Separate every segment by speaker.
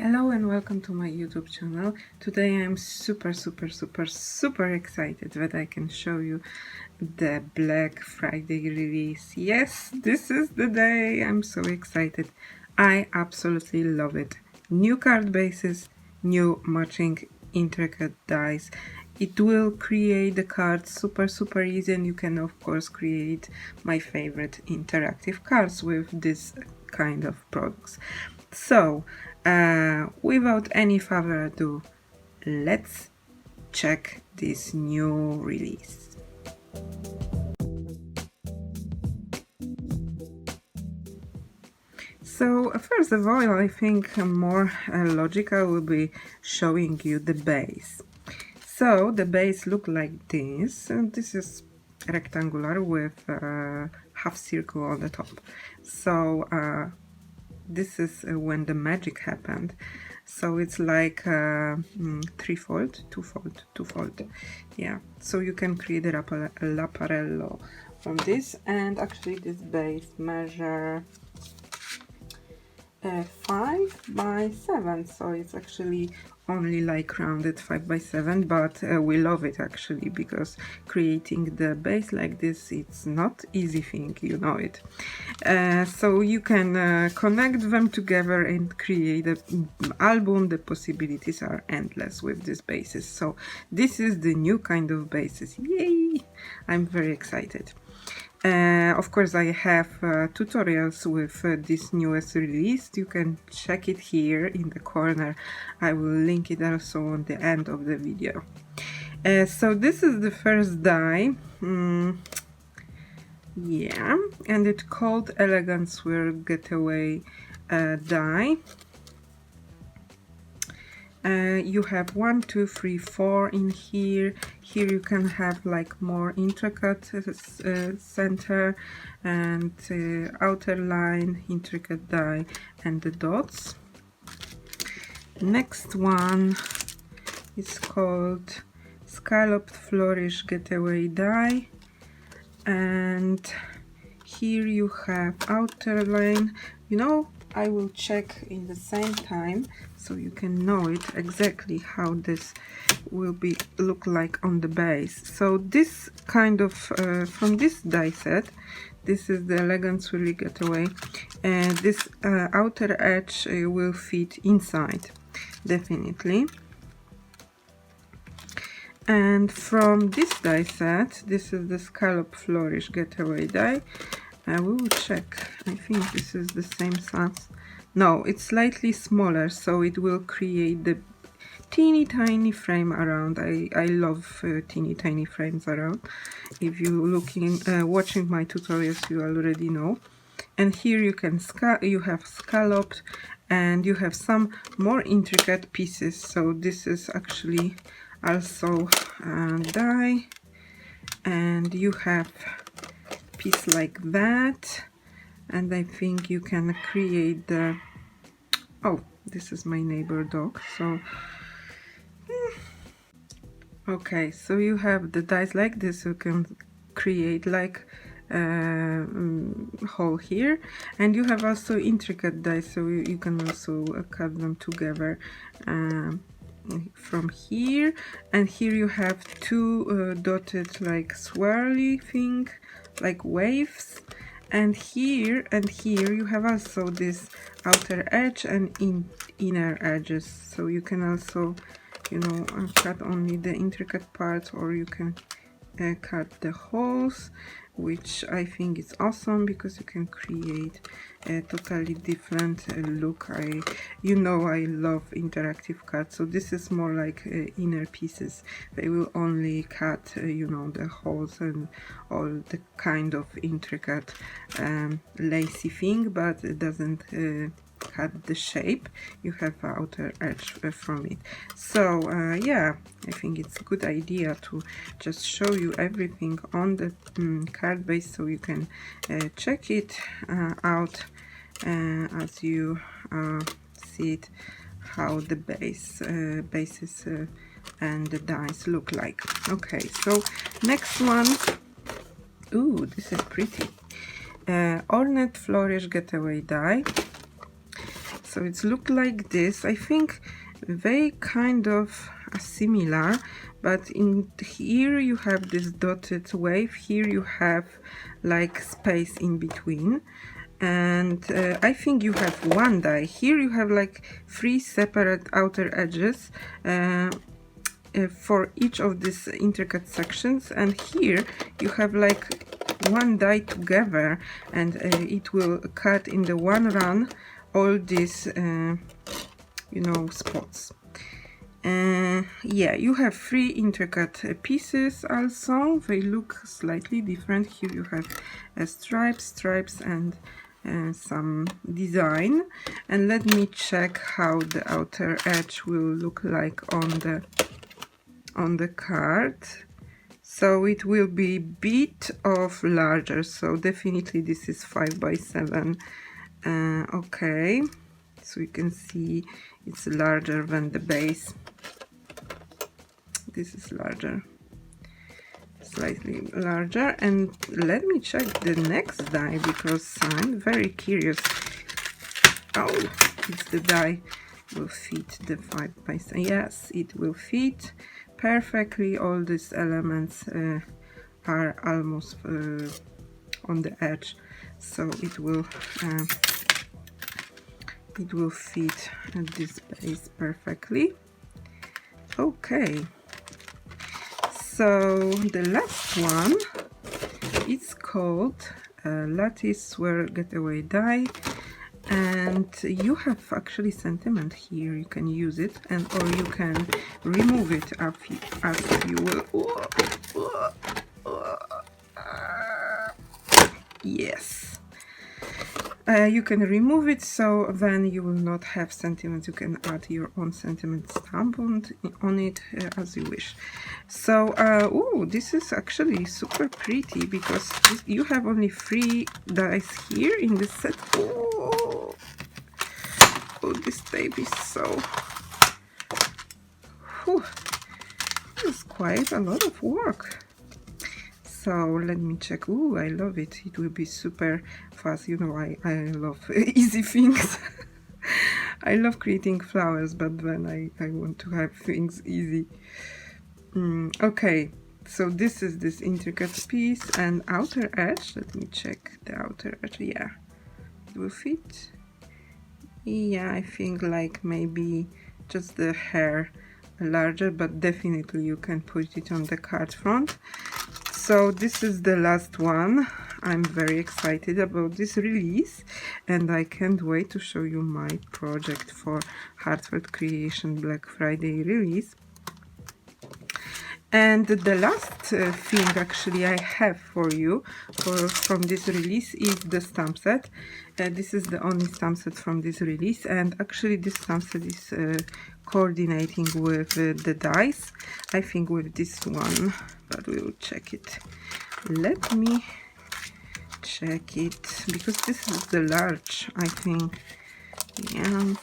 Speaker 1: Hello and welcome to my YouTube channel. Today I'm super excited that I can show you the Black Friday release. Yes, this is the day. I'm so excited. I absolutely love it. New card bases, new matching intricate dies. It will create the cards super easy, and you can of course create my favorite interactive cards with this kind of products. So without any further ado, let's check this new release. So first of all, I think more logical will be showing you the base. So the base look like this, and this is rectangular with half circle on the top. So this is when the magic happened. So it's like threefold, twofold. Yeah, so you can create a lapparello from this, and actually this base measure 5 by 7, so it's actually only like rounded 5 by 7, but we love it actually, because creating the base like this, it's not easy thing, you know it. So you can connect them together and create an album. The possibilities are endless with these bases. So this is the new kind of bases. Yay! I'm very excited. Of course, I have tutorials with this newest release. You can check it here in the corner. I will link it also on the end of the video. So this is the first die. Yeah, and it's called Elegant Swirl Getaway die. You have 1, 2, 3, 4 in here. Here you can have like more intricate center and outer line, intricate die, and the dots. Next one is called Scalloped Flourish Getaway die, and here you have outer line. You know, I will check in the same time so you can know it exactly how this will be look like on the base. So this kind of from this die set, this is the Elegant Swirl Getaway, and this outer edge will fit inside definitely. And from this die set, this is the Scalloped Flourish Getaway die. We will check. I think this is the same size. No, it's slightly smaller, so it will create the teeny tiny frame around. I love teeny tiny frames around. If you looking watching my tutorials, you already know. And here you can you have scalloped, and you have some more intricate pieces. So this is actually also die, and you have piece like that, and I think you can create the oh, this is my neighbor dog. So okay, so you have the dies like this. You can create like hole here, and you have also intricate dies, so you can also cut them together from here. And here you have two dotted like swirly thing, like waves, and here you have also this outer edge and inner edges, so you can also, you know, cut only the intricate parts, or you can cut the holes, which I think is awesome because you can create a totally different look. You know, I love interactive cuts, so this is more like inner pieces. They will only cut you know, the holes and all the kind of intricate lacy thing, but it doesn't cut the shape. You have outer edge from it. So yeah, I think it's a good idea to just show you everything on the card base, so you can check it out as you see it, how the bases and the dies look like. Okay, so next one. Ooh, this is pretty. Ornate Flourish Getaway die. So So it's looked like this. I think they kind of are similar, but in here you have this dotted wave, here you have like space in between, and I think you have one die. Here you have like 3 separate outer edges for each of these intricate sections, and here you have like one die together, and it will cut in the one run all these you know, spots. Yeah, you have 3 intricate pieces also. They look slightly different. Here you have stripes and some design. And let me check how the outer edge will look like on the card. So it will be a bit of larger, so definitely this is 5 by 7. Okay, so you can see it's larger than the base. This is larger, slightly larger. And let me check the next die, because I'm very curious. Oh, it's the die will fit the 5 by 7. Yes, it will fit perfectly. All these elements are almost on the edge, so it will fit this base perfectly. Okay, so the last one is called Lattice Swirl Getaway die, and you have actually sentiment here. You can use it, and or you can remove it as you will. Yes. You can remove it, so then you will not have sentiments. You can add your own sentiment stamp on it as you wish. So, oh, this is actually super pretty, because you have only 3 dice here in the set. Oh, this tape is so... Whew, it's quite a lot of work. So let me check. Oh, I love it. It will be super fast. You know, I love easy things. I love creating flowers, but then I want to have things easy. Okay, so this is this intricate piece and outer edge. Let me check the outer edge. Yeah, it will fit. Yeah, I think like maybe just the hair larger, but definitely you can put it on the card front. So this is the last one. I'm very excited about this release, and I can't wait to show you my project for Heartfelt Creations Black Friday release. And the last thing actually I have for you from this release is the stamp set. This is the only stamp set from this release, and actually this stamp set is coordinating with the dice, I think with this one, but we will check it. Let me check it, because this is the large, I think. Yeah.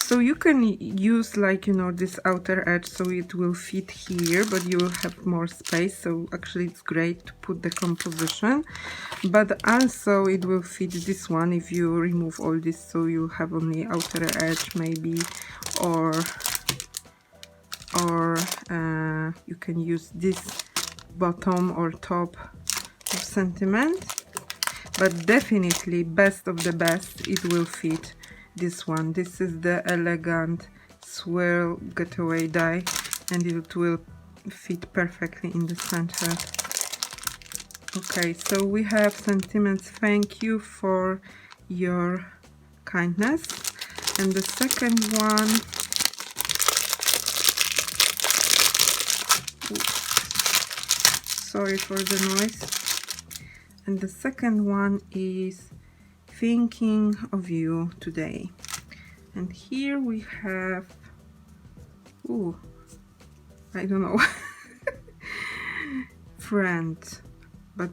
Speaker 1: So you can use, like, you know, this outer edge, so it will fit here, but you will have more space. So actually it's great to put the composition, but also it will fit this one if you remove all this, so you have only outer edge maybe, or you can use this bottom or top of sentiment. But definitely best of the best, it will fit this one. This is the elegant Swirl Getaway die, and it will fit perfectly in the center. Okay, so we have sentiments. Thank you for your kindness. And the second one, oops, sorry for the noise. And the second one is Thinking of You Today. And here we have, ooh, I don't know, friend, but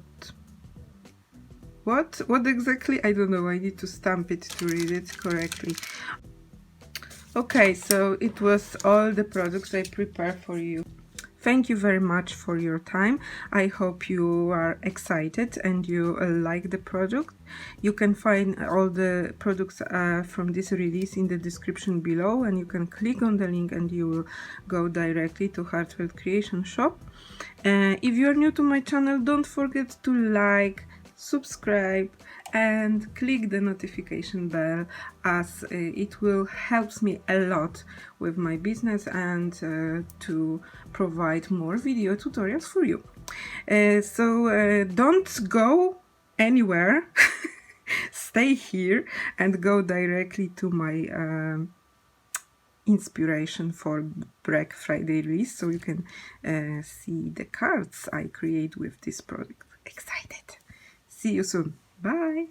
Speaker 1: what exactly, I don't know. I need to stamp it to read it correctly. Okay, so it was all the products I prepared for you Thank you very much for your time. I hope you are excited and you like the product. You can find all the products from this release in the description below, and you can click on the link and you will go directly to Heartfelt Creation shop. If you are new to my channel, don't forget to like, subscribe and click the notification bell, as it will help me a lot with my business and to provide more video tutorials for you. So don't go anywhere. Stay here and go directly to my inspiration for Black Friday release, so you can see the cards I create with this product. Excited! See you soon. Bye!